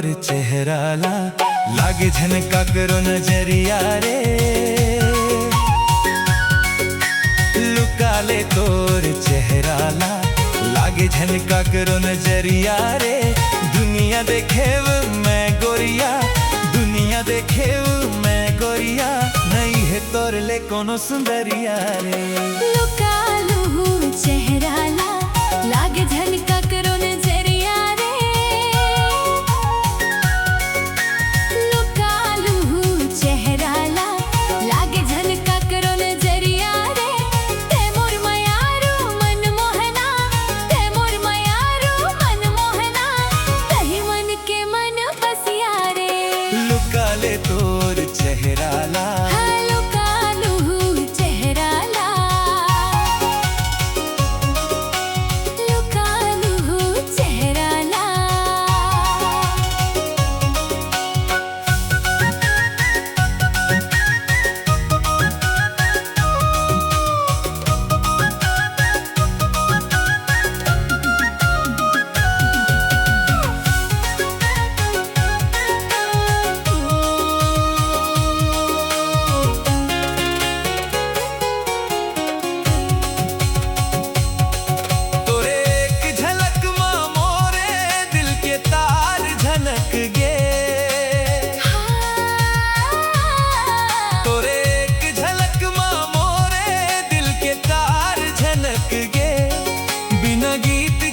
तोर चेहरा ला लागे झनका करो नजरिया रे। लुका ले तोर चेहरा ला लागे झनका करो नजरिया रे। दुनिया देखे मैं गोरिया, दुनिया देखे मैं गोरिया, नहीं है तोर ले कोनो सुंदरिया रे। लुका लूँ चेहरा ला लागे झनका करो नजरिया रे। लुका लूँ चेहरा ला लागे झनका करो नजरिया रे। ते मोर मयारू मन मोहना, ते मोर मयारू मन मोहना, तही मन के मन बसिया रे। लुका ले तोर चेहरा ला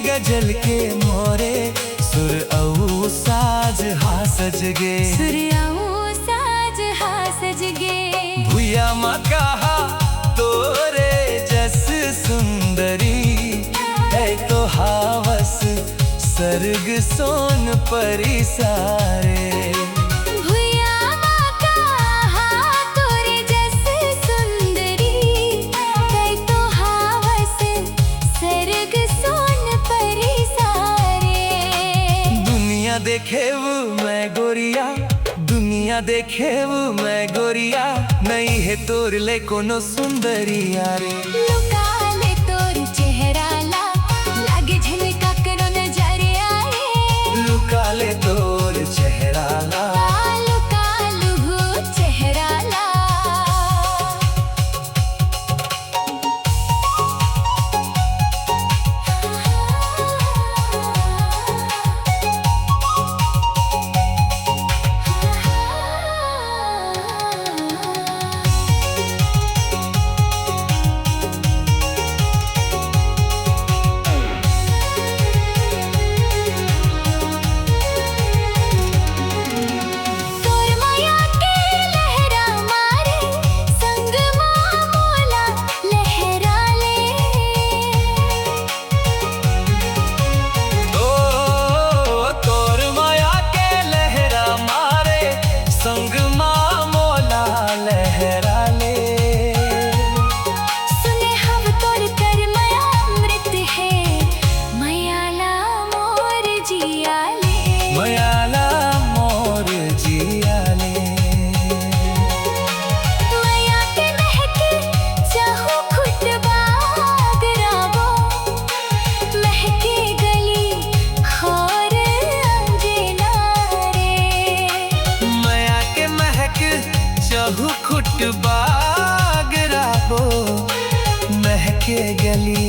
गजल के मोरे सुर औ साज हा सज गे। सुर औ साज हा सज गे। भुया मा कहा तोरे जस सुंदरी है तो हावस सर्ग सोन परी सारे। देखे मैं गोरिया, दुनिया देखे मैं गोरिया, नहीं है तोर ले कोनो सुंदरिया रे। लुका ले तोर चेहरा ला लागे झनका करो नजरिया रे। लुका ले तोर चेहरा ला लुका लूँ चेहरा ला। मयाला मोर जिया ले। मया के महके चाहू खुट बागराबो, महके गली खोर अंजना रे। मया के महक चाहू खुट बागराबो, महके गली